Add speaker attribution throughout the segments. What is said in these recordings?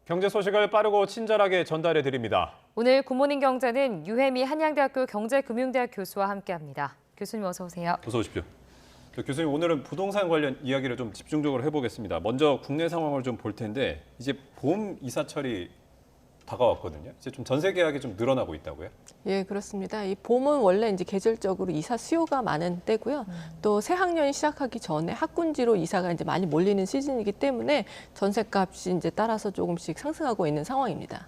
Speaker 1: 경제 소식을 빠르고 친절하게 전달해 드립니다.
Speaker 2: 오늘 굿모닝 경제는 유혜미 한양대학교 경제금융대학 교수와 함께합니다. 교수님 어서 오세요.
Speaker 1: 어서 오십시오. 교수님, 오늘은 부동산 관련 이야기를 좀 집중적으로 해보겠습니다. 먼저 국내 상황을 좀 볼 텐데 이제 봄 이사철이 다가왔거든요. 이제 좀 전세 계약이 좀 늘어나고 있다고요?
Speaker 3: 예, 그렇습니다. 이 봄은 원래 이제 계절적으로 이사 수요가 많은 때고요. 또 새 학년이 시작하기 전에 학군지로 이사가 이제 많이 몰리는 시즌이기 때문에 전세값이 이제 따라서 조금씩 상승하고 있는 상황입니다.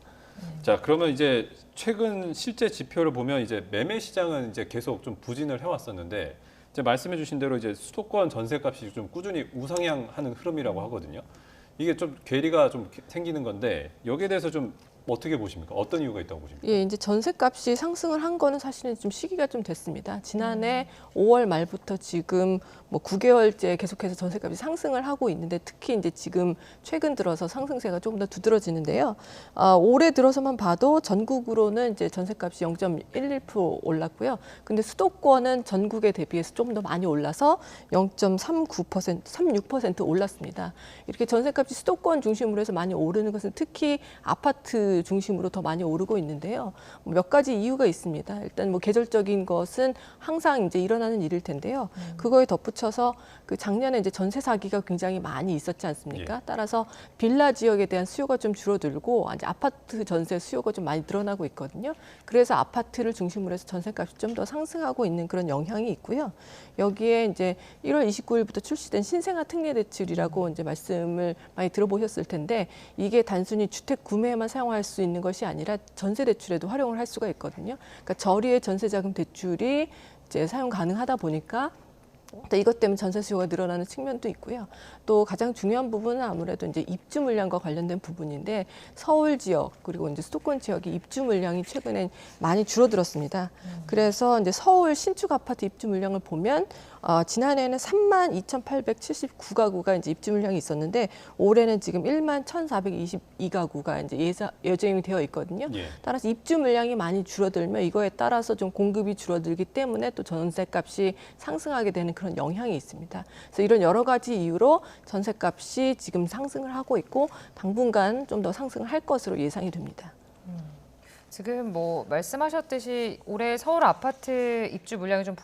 Speaker 1: 자, 그러면 이제 최근 실제 지표를 보면 이제 매매 시장은 이제 계속 좀 부진을 해왔었는데 이제 말씀해주신 대로 이제 수도권 전세값이 좀 꾸준히 우상향하는 흐름이라고 하거든요. 이게 좀 괴리가 좀 생기는 건데 여기에 대해서 좀 어떻게 보십니까? 어떤 이유가 있다고 보십니까?
Speaker 3: 예, 이제 전세값이 상승을 한 거는 사실은 좀 시기가 좀 됐습니다. 지난해 5월 말부터 지금 뭐 9개월째 계속해서 전세값이 상승을 하고 있는데 특히 이제 지금 최근 들어서 상승세가 조금 더 두드러지는데요. 올해 들어서만 봐도 전국으로는 이제 전세값이 0.11% 올랐고요. 근데 수도권은 전국에 대비해서 좀 더 많이 올라서 0.39%, 36% 올랐습니다. 이렇게 전세값이 수도권 중심으로 해서 많이 오르는 것은 특히 아파트 중심으로 더 많이 오르고 있는데요. 몇 가지 이유가 있습니다. 일단 뭐 계절적인 것은 항상 이제 일어나는 일일 텐데요. 그거에 덧붙여서 그 작년에 이제 전세 사기가 굉장히 많이 있었지 않습니까?
Speaker 1: 예.
Speaker 3: 따라서 빌라 지역에 대한 수요가 좀 줄어들고 이제 아파트 전세 수요가 좀 많이 늘어나고 있거든요. 그래서 아파트를 중심으로 해서 전세값이 좀 더 상승하고 있는 그런 영향이 있고요. 여기에 이제 1월 29일부터 출시된 신생아 특례 대출이라고 이제 말씀을 많이 들어보셨을 텐데 이게 단순히 주택 구매에만 사용할 수 있는 것이 아니라 전세 대출에도 활용을 할 수가 있거든요. 그러니까 저리의 전세자금 대출이 이제 사용 가능하다 보니까 또 이것 때문에 전세 수요가 늘어나는 측면도 있고요. 또 가장 중요한 부분은 아무래도 이제 입주 물량과 관련된 부분인데 서울 지역 그리고 이제 수도권 지역의 입주 물량이 최근에 많이 줄어들었습니다. 그래서 이제 서울 신축 아파트 입주 물량을 보면 지난해에는 32,879가구가 이제 입주 물량이 있었는데 올해는 지금 11,422가구가 이제 예정이 되어 있거든요.
Speaker 1: 예.
Speaker 3: 따라서 입주 물량이 많이 줄어들면 이거에 따라서 좀 공급이 줄어들기 때문에 또 전세값이 상승하게 되는 그런 영향이 있습니다. 그래서 이런 여러 가지 이유로 전세값이 지금 상승을 하고 있고 당분간 좀 더 상승을 할 것으로 예상이 됩니다.
Speaker 2: 지금 뭐 말씀하셨듯이 올해 서울 아파트 입주 물량이 좀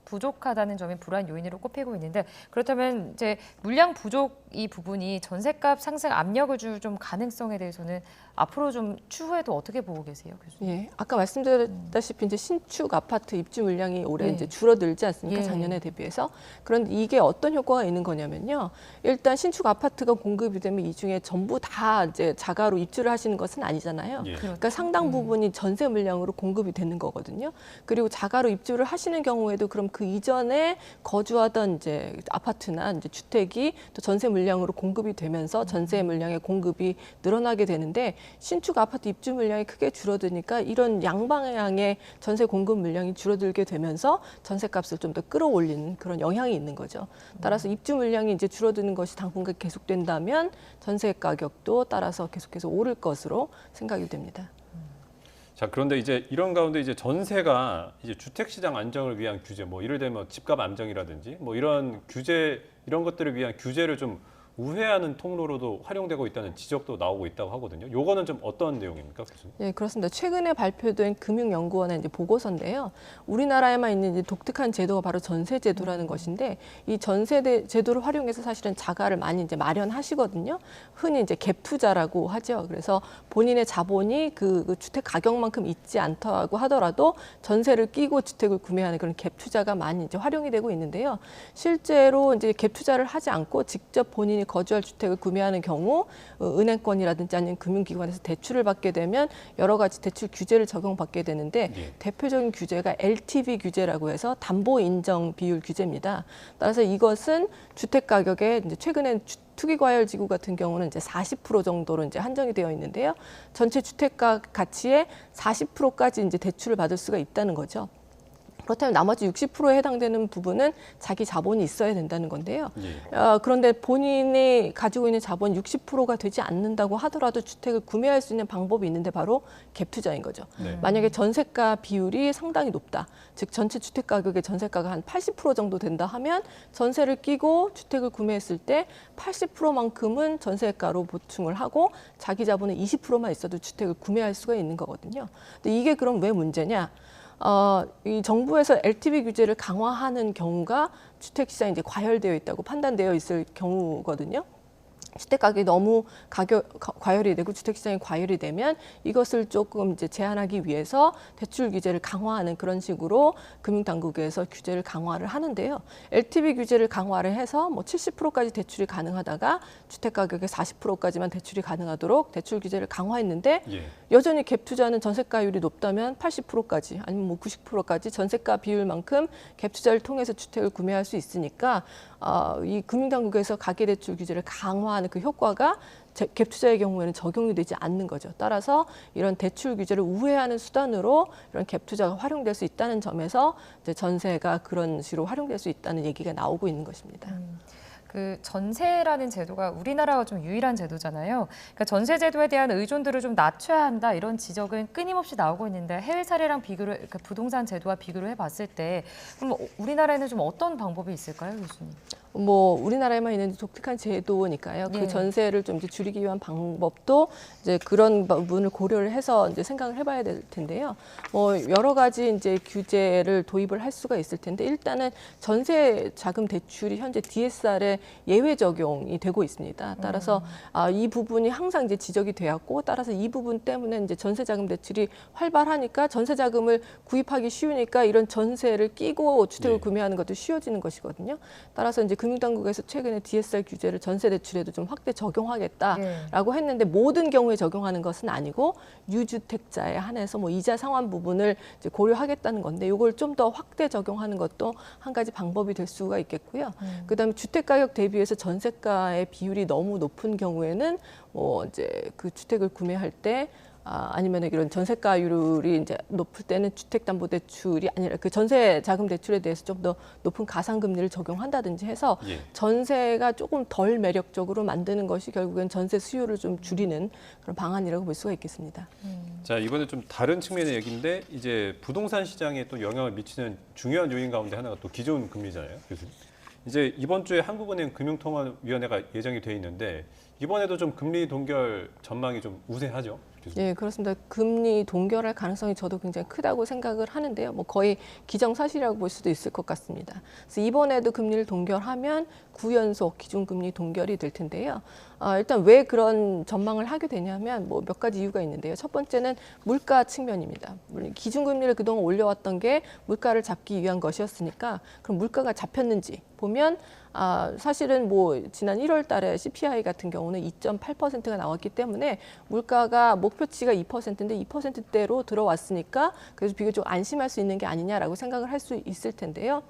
Speaker 2: 부족하다는 점이 불안 요인으로 꼽히고 있는데 그렇다면 이제 물량 부족 이 부분이 전세값 상승 압력을 줄 좀 가능성에 대해서는 앞으로 좀 추후에도 어떻게 보고 계세요, 교수님?
Speaker 3: 예, 아까 말씀드렸다시피 이제 신축 아파트 입주 물량이 올해
Speaker 2: 예.
Speaker 3: 이제 줄어들지 않습니까?
Speaker 2: 예.
Speaker 3: 작년에 대비해서. 그런데 이게 어떤 효과가 있는 거냐면요. 일단 신축 아파트가 공급이 되면 이 중에 전부 다 이제 자가로 입주를 하시는 것은 아니잖아요.
Speaker 1: 예.
Speaker 3: 그러니까 상당 부분이 전세 물량으로 공급이 되는 거거든요. 그리고 자가로 입주를 하시는 경우에도 그럼 그 이전에 거주하던 이제 아파트나 이제 주택이 또 전세 물량으로 공급이 되면서 전세 물량의 공급이 늘어나게 되는데 신축 아파트 입주 물량이 크게 줄어드니까 이런 양방향의 전세 공급 물량이 줄어들게 되면서 전세값을 좀 더 끌어올리는 그런 영향이 있는 거죠. 따라서 입주 물량이 이제 줄어드는 것이 당분간 계속된다면 전세 가격도 따라서 계속해서 오를 것으로 생각이 됩니다.
Speaker 1: 자, 그런데 이제 이런 가운데 이제 전세가 이제 주택 시장 안정을 위한 규제, 뭐 이를 들면 집값 안정이라든지 뭐 이런 규제 이런 것들을 위한 규제를 좀 우회하는 통로로도 활용되고 있다는 지적도 나오고 있다고 하거든요. 요거는 좀 어떤 내용입니까, 교수님?
Speaker 3: 네, 그렇습니다. 최근에 발표된 금융연구원의 이제 보고서인데요. 우리나라에만 있는 이제 독특한 제도가 바로 전세 제도라는 것인데 이 전세 제도를 활용해서 사실은 자가를 많이 이제 마련하시거든요. 흔히 이제 갭 투자라고 하죠. 그래서 본인의 자본이 그 주택 가격만큼 있지 않다고 하더라도 전세를 끼고 주택을 구매하는 그런 갭 투자가 많이 이제 활용이 되고 있는데요. 실제로 이제 갭 투자를 하지 않고 직접 본인이 거주할 주택을 구매하는 경우 은행권이라든지 아니면 금융기관에서 대출을 받게 되면 여러 가지 대출 규제를 적용받게 되는데
Speaker 1: 예.
Speaker 3: 대표적인 규제가 LTV 규제라고 해서 담보 인정 비율 규제입니다. 따라서 이것은 주택 가격에 이제 최근에 투기과열지구 같은 경우는 이제 40% 정도로 이제 한정이 되어 있는데요. 전체 주택가 가치의 40%까지 이제 대출을 받을 수가 있다는 거죠. 그렇다면 나머지 60%에 해당되는 부분은 자기 자본이 있어야 된다는 건데요.
Speaker 1: 예.
Speaker 3: 그런데 본인이 가지고 있는 자본 60%가 되지 않는다고 하더라도 주택을 구매할 수 있는 방법이 있는데 바로 갭 투자인 거죠.
Speaker 1: 네.
Speaker 3: 만약에 전세가 비율이 상당히 높다. 즉 전체 주택 가격의 전세가가 한 80% 정도 된다 하면 전세를 끼고 주택을 구매했을 때 80%만큼은 전세가로 보충을 하고 자기 자본은 20%만 있어도 주택을 구매할 수가 있는 거거든요. 근데 이게 그럼 왜 문제냐? 이 정부에서 LTV 규제를 강화하는 경우가 주택 시장이 이제 과열되어 있다고 판단되어 있을 경우거든요. 주택 가격이 너무 과열이 되고 주택 시장이 과열이 되면 이것을 조금 이제 제한하기 위해서 대출 규제를 강화하는 그런 식으로 금융당국에서 규제를 강화를 하는데요. LTV 규제를 강화를 해서 뭐 70%까지 대출이 가능하다가 주택 가격의 40%까지만 대출이 가능하도록 대출 규제를 강화했는데
Speaker 1: 예.
Speaker 3: 여전히 갭 투자는 전세가율이 높다면 80%까지 아니면 뭐 90%까지 전세가 비율만큼 갭 투자를 통해서 주택을 구매할 수 있으니까 이 금융당국에서 가계대출 규제를 강화하는 그 효과가 갭 투자의 경우에는 적용이 되지 않는 거죠. 따라서 이런 대출 규제를 우회하는 수단으로 이런 갭 투자가 활용될 수 있다는 점에서 이제 전세가 그런 식으로 활용될 수 있다는 얘기가 나오고 있는 것입니다.
Speaker 2: 그 전세라는 제도가 우리나라가 좀 유일한 제도잖아요. 그러니까 전세 제도에 대한 의존도를 좀 낮춰야 한다 이런 지적은 끊임없이 나오고 있는데 해외 사례랑 비교를 그러니까 부동산 제도와 비교를 해봤을 때 그럼 우리나라에는 좀 어떤 방법이 있을까요, 교수님?
Speaker 3: 뭐 우리나라에만 있는 독특한 제도니까요.
Speaker 2: 예.
Speaker 3: 그 전세를 좀 이제 줄이기 위한 방법도 이제 그런 부분을 고려를 해서 이제 생각을 해봐야 될 텐데요. 뭐 여러 가지 이제 규제를 도입을 할 수가 있을 텐데 일단은 전세 자금 대출이 현재 DSR에 예외 적용이 되고 있습니다. 따라서 이 부분이 항상 이제 지적이 되었고 따라서 이 부분 때문에 이제 전세 자금 대출이 활발하니까 전세 자금을 구입하기 쉬우니까 이런 전세를 끼고 주택을
Speaker 1: 네.
Speaker 3: 구매하는 것도 쉬워지는 것이거든요. 따라서 이제 금융당국에서 최근에 DSR 규제를 전세 대출에도 좀 확대 적용하겠다라고 했는데 모든 경우에 적용하는 것은 아니고 유주택자에 한해서 뭐 이자 상환 부분을 이제 고려하겠다는 건데 이걸 좀 더 확대 적용하는 것도 한 가지 방법이 될 수가 있겠고요. 그다음에 주택 가격 대비해서 전세가의 비율이 너무 높은 경우에는 뭐 이제 그 주택을 구매할 때 아니면 이런 전세가율이 이제 높을 때는 주택담보대출이 아니라 그 전세 자금 대출에 대해서 좀 더 높은 가상금리를 적용한다든지 해서
Speaker 1: 예.
Speaker 3: 전세가 조금 덜 매력적으로 만드는 것이 결국엔 전세 수요를 좀 줄이는 그런 방안이라고 볼 수가 있겠습니다.
Speaker 1: 자, 이번에 좀 다른 측면의 얘기인데 이제 부동산 시장에 또 영향을 미치는 중요한 요인 가운데 하나가 또 기존 금리잖아요, 교수님. 이제 이번 주에 한국은행 금융통화위원회가 예정이 돼 있는데 이번에도 좀 금리 동결 전망이 좀 우세하죠.
Speaker 3: 예, 그렇습니다. 금리 동결할 가능성이 저도 굉장히 크다고 생각을 하는데요. 뭐 거의 기정사실이라고 볼 수도 있을 것 같습니다. 그래서 이번에도 금리를 동결하면 9연속 기준금리 동결이 될 텐데요. 일단 왜 그런 전망을 하게 되냐면 뭐 몇 가지 이유가 있는데요. 첫 번째는 물가 측면입니다. 기준금리를 그동안 올려왔던 게 물가를 잡기 위한 것이었으니까 그럼 물가가 잡혔는지 보면 사실은 뭐 지난 1월 달에 CPI 같은 경우는 2.8%가 나왔기 때문에 물가가 목표치가 2%인데 2%대로 들어왔으니까 그래서 비교적 안심할 수 있는 게 아니냐라고 생각을 할 수 있을 텐데요.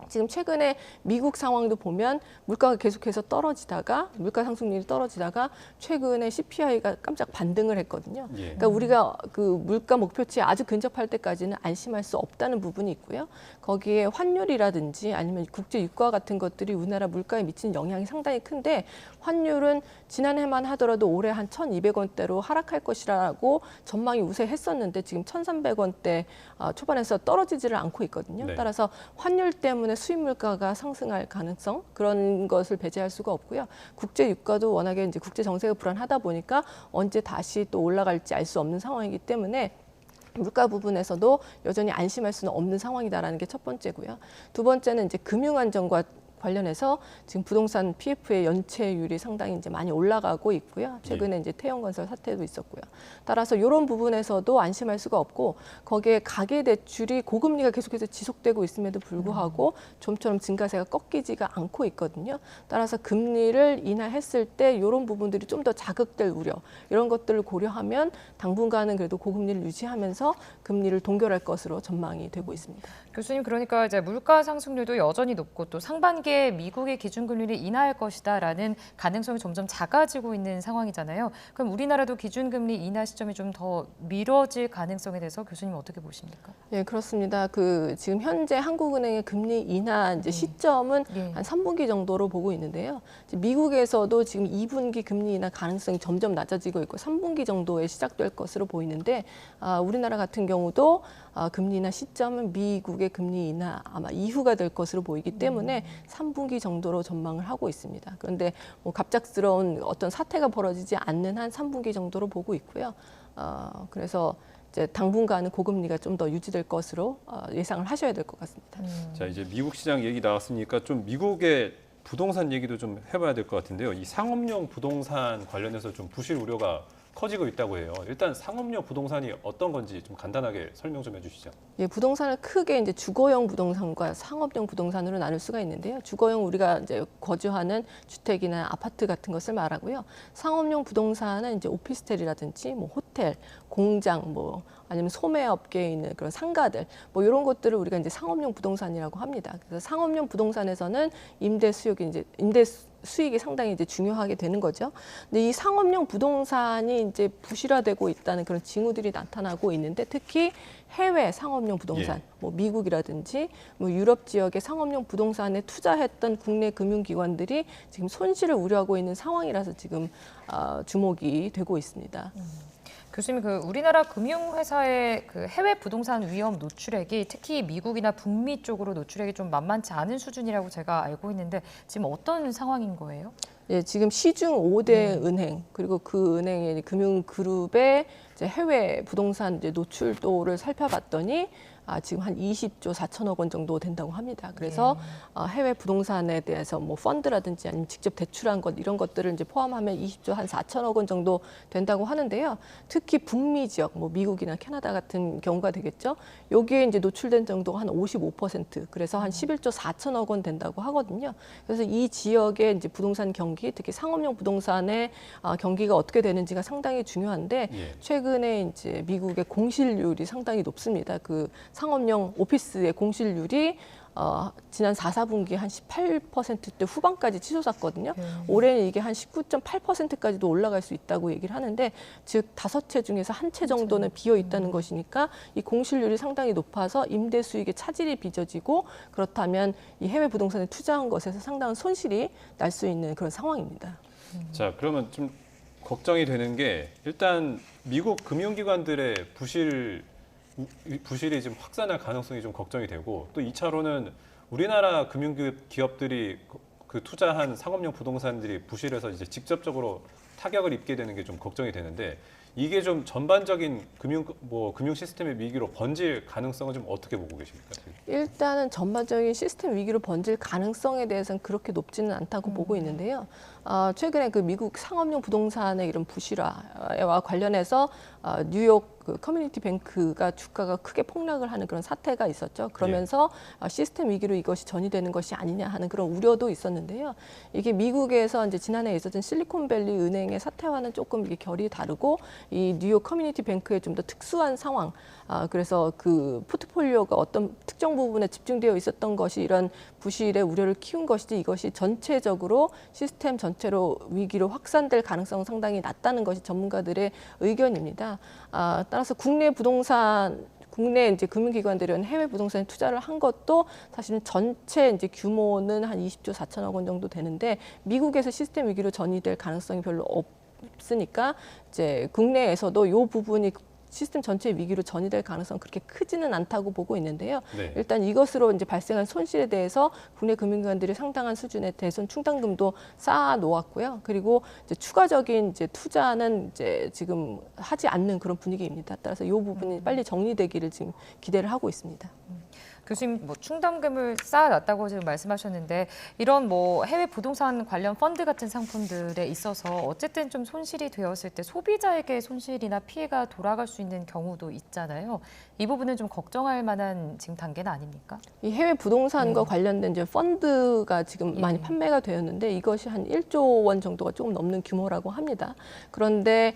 Speaker 3: 지금 최근에 미국 상황도 보면 물가가 계속해서 떨어지다가 물가 상승률이 떨어지다가 최근에 CPI가 깜짝 반등을 했거든요.
Speaker 1: 예.
Speaker 3: 그러니까 우리가 그 물가 목표치에 아주 근접할 때까지는 안심할 수 없다는 부분이 있고요. 거기에 환율이라든지 아니면 국제 유가 같은 것들이 우리나라 물가에 미치는 영향이 상당히 큰데 환율은 지난해만 하더라도 올해 한 1,200원대로 하락할 것이라고 전망이 우세했었는데 지금 1,300원대 초반에서 떨어지지를 않고 있거든요.
Speaker 1: 네.
Speaker 3: 따라서 환율 때문에 수입 물가가 상승할 가능성 그런 것을 배제할 수가 없고요. 국제 유가도 워낙에 이제 국제 정세가 불안하다 보니까 언제 다시 또 올라갈지 알 수 없는 상황이기 때문에 물가 부분에서도 여전히 안심할 수는 없는 상황이다라는 게 첫 번째고요. 두 번째는 이제 금융 안정과 관련해서 지금 부동산 PF의 연체율이 상당히 이제 많이 올라가고 있고요. 최근에 이제 태영건설 사태도 있었고요. 따라서 이런 부분에서도 안심할 수가 없고 거기에 가계대출이 고금리가 계속해서 지속되고 있음에도 불구하고 좀처럼 증가세가 꺾이지가 않고 있거든요. 따라서 금리를 인하했을 때 이런 부분들이 좀 더 자극될 우려 이런 것들을 고려하면 당분간은 그래도 고금리를 유지하면서 금리를 동결할 것으로 전망이 되고 있습니다.
Speaker 2: 교수님 그러니까 이제 물가 상승률도 여전히 높고 또 상반기 빠르게 미국의 기준금리를 인하할 것이다라는 가능성이 점점 작아지고 있는 상황이잖아요. 그럼 우리나라도 기준금리 인하 시점이 좀 더 미뤄질 가능성에 대해서 교수님 어떻게 보십니까?
Speaker 3: 예, 그렇습니다. 지금 현재 한국은행의 금리 인하 이제 시점은
Speaker 2: 예.
Speaker 3: 한 3분기 정도로 보고 있는데요. 이제 미국에서도 지금 2분기 금리 인하 가능성이 점점 낮아지고 있고 3분기 정도에 시작될 것으로 보이는데 우리나라 같은 경우도 금리 인하 시점은 미국의 금리 인하 아마 이후가 될 것으로 보이기 때문에 3분기 정도로 전망을 하고 있습니다. 그런데 뭐 갑작스러운 어떤 사태가 벌어지지 않는 한 3분기 정도로 보고 있고요. 그래서 이제 당분간은 고금리가 좀 더 유지될 것으로 예상을 하셔야 될 것 같습니다.
Speaker 1: 자, 이제 미국 시장 얘기 나왔으니까 좀 미국의 부동산 얘기도 좀 해봐야 될 것 같은데요. 이 상업용 부동산 관련해서 좀 부실 우려가 커지고 있다고 해요. 일단 상업용 부동산이 어떤 건지 좀 간단하게 설명 좀 해주시죠.
Speaker 3: 예, 부동산을 크게 이제 주거용 부동산과 상업용 부동산으로 나눌 수가 있는데요. 주거용 우리가 이제 거주하는 주택이나 아파트 같은 것을 말하고요. 상업용 부동산은 이제 오피스텔이라든지 뭐 호텔, 공장, 뭐 아니면 소매업계에 있는 그런 상가들, 뭐 이런 것들을 우리가 이제 상업용 부동산이라고 합니다. 그래서 상업용 부동산에서는 임대 수익이 상당히 이제 중요하게 되는 거죠. 근데 이 상업용 부동산이 이제 부실화되고 있다는 그런 징후들이 나타나고 있는데 특히 해외 상업용 부동산,
Speaker 1: 예.
Speaker 3: 뭐 미국이라든지 뭐 유럽 지역의 상업용 부동산에 투자했던 국내 금융기관들이 지금 손실을 우려하고 있는 상황이라서 지금 주목이 되고 있습니다.
Speaker 2: 교수님, 우리나라 금융회사의 해외 부동산 위험 노출액이 특히 미국이나 북미 쪽으로 노출액이 좀 만만치 않은 수준이라고 제가 알고 있는데 지금 어떤 상황인 거예요?
Speaker 3: 예, 지금 시중 5대 은행 그리고 그 은행의 금융그룹의 이제 해외 부동산 이제 노출도를 살펴봤더니 지금 한 20조 4천억 원 정도 된다고 합니다. 그래서 해외 부동산에 대해서 뭐 펀드라든지 아니면 직접 대출한 것 이런 것들을 이제 포함하면 20조 한 4천억 원 정도 된다고 하는데요. 특히 북미 지역, 뭐 미국이나 캐나다 같은 경우가 되겠죠. 여기에 이제 노출된 정도가 한 55%, 그래서 한 11조 4천억 원 된다고 하거든요. 그래서 이 지역의 이제 부동산 경기, 특히 상업용 부동산의 경기가 어떻게 되는지가 상당히 중요한데
Speaker 1: 예.
Speaker 3: 최근에 이제 미국의 공실률이 상당히 높습니다. 상업용 오피스의 공실률이 지난 4, 4분기에 한 18%대 후반까지 치솟았거든요. 올해는 이게 한 19.8%까지도 올라갈 수 있다고 얘기를 하는데 즉 5채 중에서 한 채 정도는 비어 있다는 것이니까 이 공실률이 상당히 높아서 임대 수익의 차질이 빚어지고 그렇다면 이 해외 부동산에 투자한 것에서 상당한 손실이 날 수 있는 그런 상황입니다.
Speaker 1: 자, 그러면 좀 걱정이 되는 게 일단 미국 금융기관들의 부실이 지금 확산할 가능성이 좀 걱정이 되고 또 2차로는 우리나라 금융기업들이 그 투자한 상업용 부동산들이 부실해서 이제 직접적으로 타격을 입게 되는 게 좀 걱정이 되는데 이게 좀 전반적인 금융 시스템의 위기로 번질 가능성은 좀 어떻게 보고 계십니까?
Speaker 3: 일단은 전반적인 시스템 위기로 번질 가능성에 대해서는 그렇게 높지는 않다고 보고 있는데요. 최근에 미국 상업용 부동산의 이런 부실화와 관련해서 뉴욕 커뮤니티 뱅크가 주가가 크게 폭락을 하는 그런 사태가 있었죠. 그러면서 시스템 위기로 이것이 전이되는 것이 아니냐 하는 그런 우려도 있었는데요. 이게 미국에서 이제 지난해 있었던 실리콘밸리 은행의 사태와는 조금 이게 결이 다르고 이 뉴욕 커뮤니티 뱅크의 좀 더 특수한 상황. 그래서 그 포트폴리오가 어떤 특정 부분에 집중되어 있었던 것이 이런 부실의 우려를 키운 것이지 이것이 전체적으로 시스템 전체로 위기로 확산될 가능성은 상당히 낮다는 것이 전문가들의 의견입니다. 따라서 국내 이제 금융기관들은 해외 부동산에 투자를 한 것도 사실은 전체 이제 규모는 한 20조 4천억 원 정도 되는데 미국에서 시스템 위기로 전이될 가능성이 별로 없으니까 이제 국내에서도 이 부분이 시스템 전체 위기로 전이될 가능성은 그렇게 크지는 않다고 보고 있는데요.
Speaker 1: 네.
Speaker 3: 일단 이것으로 이제 발생한 손실에 대해서 국내 금융기관들이 상당한 수준의 대손 충당금도 쌓아 놓았고요. 그리고 이제 추가적인 이제 투자는 이제 지금 하지 않는 그런 분위기입니다. 따라서 이 부분이 빨리 정리되기를 지금 기대를 하고 있습니다.
Speaker 2: 교수님, 충당금을 쌓아놨다고 지금 말씀하셨는데 이런 해외 부동산 관련 펀드 같은 상품들에 있어서 어쨌든 좀 손실이 되었을 때 소비자에게 손실이나 피해가 돌아갈 수 있는 경우도 있잖아요. 이 부분은 좀 걱정할 만한 지금 단계는 아닙니까?
Speaker 3: 이 해외 부동산과 관련된 이제 펀드가 지금 많이 판매가 되었는데 이것이 한 1조 원 정도가 조금 넘는 규모라고 합니다. 그런데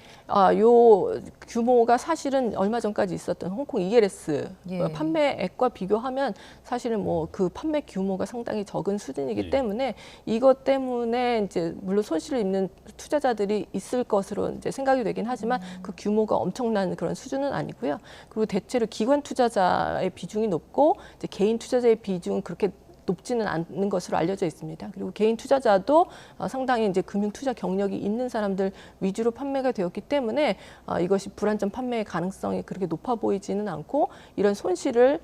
Speaker 3: 요 규모가 사실은 얼마 전까지 있었던 홍콩 ELS 판매액과 비교하면 하면 사실은 뭐 그 판매 규모가 상당히 적은 수준이기
Speaker 1: 예.
Speaker 3: 때문에 이것 때문에 이제 물론 손실을 입는 투자자들이 있을 것으로 이제 생각이 되긴 하지만 그 규모가 엄청난 그런 수준은 아니고요. 그리고 대체로 기관 투자자의 비중이 높고 이제 개인 투자자의 비중은 그렇게 높지는 않는 것으로 알려져 있습니다. 그리고 개인 투자자도 상당히 이제 금융 투자 경력이 있는 사람들 위주로 판매가 되었기 때문에 이것이 불안전 판매의 가능성이 그렇게 높아 보이지는 않고 이런 손실을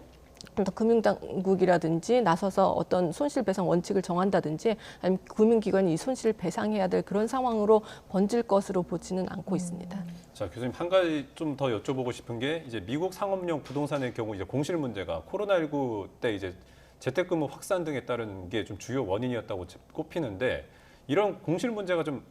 Speaker 3: 더 금융당국이라든지 나서서 어떤 손실배상 원칙을 정한다든지 아니면 금융기관이 이 손실을 배상해야 될 그런 상황으로 번질 것으로 보지는 않고 있습니다.
Speaker 1: 자, 교수님 한 가지 좀 더 여쭤보고 싶은 게 이제 미국 상업용 부동산의 경우 이제 공실 문제가 코로나19 때 이제 재택근무 확산 등에 따른 게 좀 주요 원인이었다고 꼽히는데 이런 공실 문제가 좀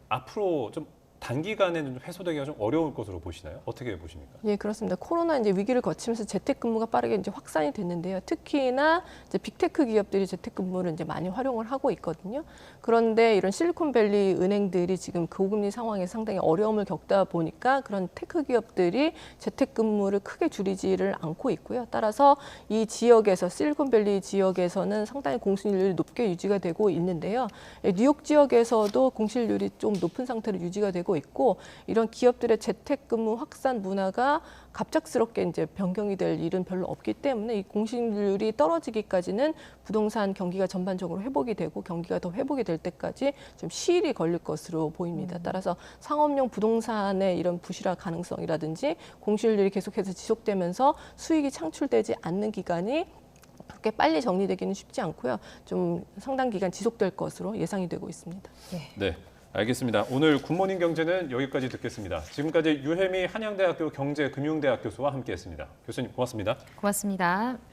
Speaker 1: 앞으로 좀 단기간에는 좀 해소되기가 좀 어려울 것으로 보시나요? 어떻게 보십니까?
Speaker 3: 예, 그렇습니다. 코로나 이제 위기를 거치면서 재택근무가 빠르게 이제 확산이 됐는데요. 특히나 이제 빅테크 기업들이 재택근무를 이제 많이 활용을 하고 있거든요. 그런데 이런 실리콘밸리 은행들이 지금 고금리 상황에 상당히 어려움을 겪다 보니까 그런 테크 기업들이 재택근무를 크게 줄이지를 않고 있고요. 따라서 이 지역에서 실리콘밸리 지역에서는 상당히 공실률이 높게 유지가 되고 있는데요. 예, 뉴욕 지역에서도 공실률이 좀 높은 상태로 유지가 되고 있고 이런 기업들의 재택근무 확산 문화가 갑작스럽게 이제 변경이 될 일은 별로 없기 때문에 이 공실률이 떨어지기까지는 부동산 경기가 전반적으로 회복이 되고 경기가 더 회복이 될 때까지 좀 시일이 걸릴 것으로 보입니다. 따라서 상업용 부동산의 이런 부실화 가능성이라든지 공실률이 계속해서 지속되면서 수익이 창출되지 않는 기간이 그렇게 빨리 정리되기는 쉽지 않고요. 좀 상당 기간 지속될 것으로 예상이 되고 있습니다.
Speaker 1: 네. 알겠습니다. 오늘 굿모닝 경제는 여기까지 듣겠습니다. 지금까지 유혜미 한양대학교 경제금융대학 교수와 함께했습니다. 교수님 고맙습니다.
Speaker 2: 고맙습니다.